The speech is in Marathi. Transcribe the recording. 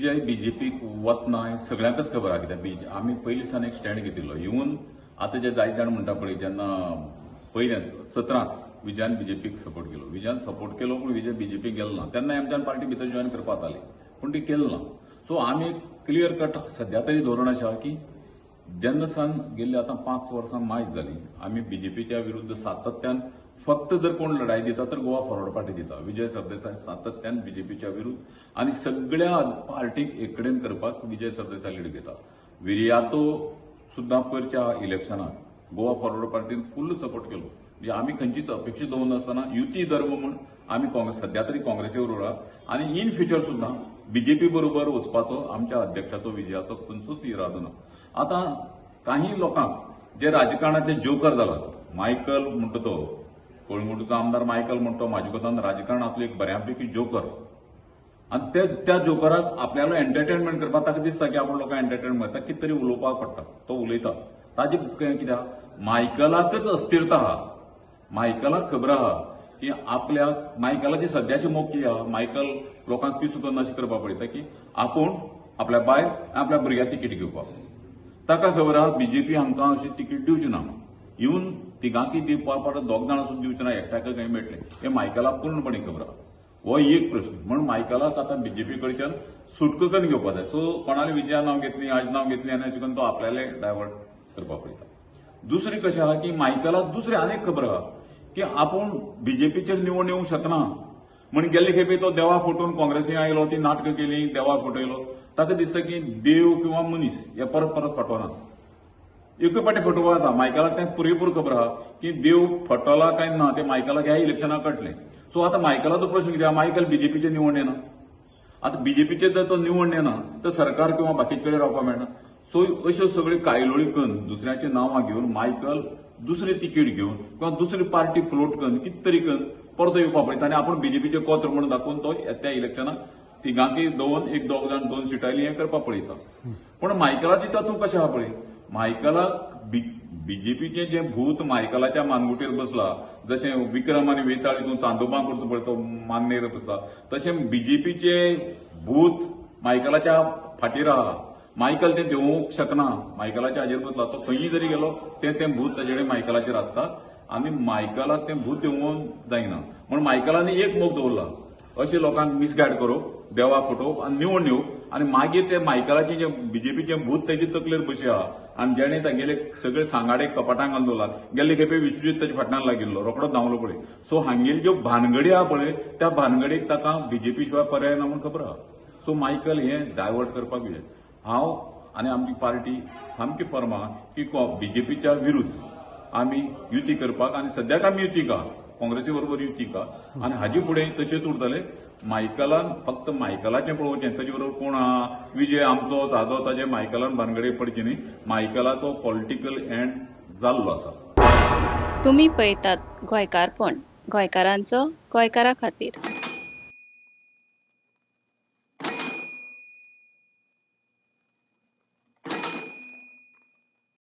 विजय बीजेपीक वतना हें सगळ्यांकच खबर आहा कित्याक आमी पयलीं दिसान एक स्टँड घेतिल्लो इवन आतां जे जायते जाण म्हणटा पळय जेन्ना पयल्यान 17 विजयान बीजेपीक सपोर्ट केलो विजयान सपोर्ट केलो पूण विजय बीजेपीक गेलो ना तेन्ना आमच्यान पार्टी भितर जॉइन करपा जाताली पूण ती केली ना सो आमी एक क्लियर कट सध्या तरी धोरण अशें आहा की जेन्ना सान गेल्ली आतां 5 वर्सां मायज जाली आमी बीजेपीच्या विरुद्ध सातत्यान फक्त जर कोण लढाई दिता तर गोवा फॉरवर्ड पार्टी दिता विजय सरदेसाय सातत्यान बीजेपीच्या विरुद्ध आणि सगळ्या पार्टीक एककडेन करपाक विजय सरदेसाय लीड घेता विरियातो सुद्दां पयरच्या इलेक्शनाक गोवा फॉरवर्ड पार्टीन फुल्ल सपोर्ट केलो म्हणजे आमी खंयचीच अपेक्षा दवरनासतना युती धर्म म्हूण आमी काँग्रेस सध्या तरी काँग्रेसी बरोबर आहा आनी इन फ्युचर सुद्दां बीजेपी बरोबर वचपाचो आमच्या अध्यक्षाचो विजयाचो खंयचोच इरादो ना आतां काही लोकांक जे राजकारणातले जोकर जालात मायकल म्हणटा तो कोळंगूटचो आमदार मायकल म्हणतो म्हाजे कोतान राजकारणातलो एक बऱ्यापैकी जोकर आणि त्या जोकराक आपल्याला एंटरटेनमेंट करपाक ताका दिसता की आपण लोकांक एंटरटेनमेंट करता कितें तरी उलोवपाक पडटा तो उलयता ताजे कित्याक मायकलाकच अस्थिरता आहा मायकलाक खबर आहा की आपल्याक मायकलाची सद्याची मोगी आहा मायकल लोकांक पिसू करून अशें करपाक पळयता की आपूण आपल्या बायल आपल्या भुरग्याक तिकीट घेवपाक ताका खबर आहा बीजेपी हांकां अशी तिकीट दिवची ना इवन तिगांकी दिवपाक पडटा दोग जाणां सुद्दां दिवचे ना एकट्याक खंय मेळटलें हे मायकलाक पूर्णपणे खबर आहा हो एक प्रश्न म्हणून मायकलाक आतां बीजेपी कडच्यान सुटका करून घेवपाक जाय सो कोणाले विजया नांव घेतली आज नांव घेतली आनी अशें करून तो आपल्याले डायवर्ट करपाक पळयता दुसरी कशें आहा की मायकलाक दुसरी आनीक खबर आहा की आपूण बीजेपीचेर निवडून येवंक शकना म्हण गेल्ले खेपे तो देवा फुटून काँग्रेसी आयलो ती नाटकां केली देवा फुटयलो ताका दिसता की देव किंवा मनीस हे परत परत फटवना एकूय पाटी फटोवप जाता मायकलाक तें पुरेपूर खबर आहा की देव फटवला काय ना ते मायकलाक ह्या इलेक्शनाक कळटलें सो आतां मायकलाचो प्रश्न कितें मायकल बीजेपीचे निवडून येना आतां बीजेपीचे जर तो निवडून येना तर सरकार किंवा बाकीचे कडेन रावपाक मेळना सो अश्यो सगळ्यो कायलोळी करून दुसऱ्याची नांवां घेवन मायकल दुसरी तिकीट घेवन किंवा दुसरी पार्टी फ्लोट करून कितें तरी करून परतो येवपाक पळयता आनी आपूण बीजेपीचे कोत्र म्हणून दाखोवन तो त्या इलेक्शनाक तिगांकी दोन एक दोग जाण 2 सिटांनी हें करपाक पळयता पूण मायकलाची तत्व कशें आहा पळय मायकलाक बीजेपीचे जे भूत मायकलाच्या मानगुटीर बसला जशें विक्रम आनी वेताळ हितून चांदोबा करचो पळय तो मान्नेर बसला तशें बीजेपीचे भूत मायकलाच्या फाटीर आहा मायकल तें देवूंक शकना मायकलाच्या हाजेर बसला तो खंयी जरी गेलो तें भूत ताचे कडेन मायकलाचेर आसता आनी मायकलाक तें भूत देंवोवंक जायना म्हण मायकलांनी एक मोग दवरला अशें लोकांक मिसगायड करप देवा फटोवप आनी निवडून येवप आनी मागीर ते मायकलाचे जे बीजेपीचे भूत तेजे तकलेर बशी आहा आनी जेणे तागेले सगळे सांगाडे कपाटांक घालून दवरलात गेल्ले खेपे विश्वजीत ताच्या फाटल्यान लागिल्लो रोखडोच धांवलो पळय सो हांगेल्यो ज्यो भानगडी आहा पळय त्या भानगडीक ताका बीजेपी शिवाय पर्याय ना म्हूण खबर आहा सो मायकल हें डायवर्ट करपाक जाय हांव आनी आमची पार्टी सामकी फर्म आहा की बीजेपीच्या विरुद्ध आमी युती करपाक आनी सद्याक आमी युतीक आहा काँग्रेसी बरोबर युतीक आहा आनी हाजे फुडें तशेंच उरतले मायकलान फक्त मायकलाचें पळोवचें ताचे बरोबर कोण आहा विजय आमचो ताजो ताजे मायकलान भानगडी पडची न्ही मायकलाचो पॉलिटिकल एंड जाल्लो आसा तुम्ही पळयतात गोंयकारपण गोंयकारांचो गोंयकारा खातीर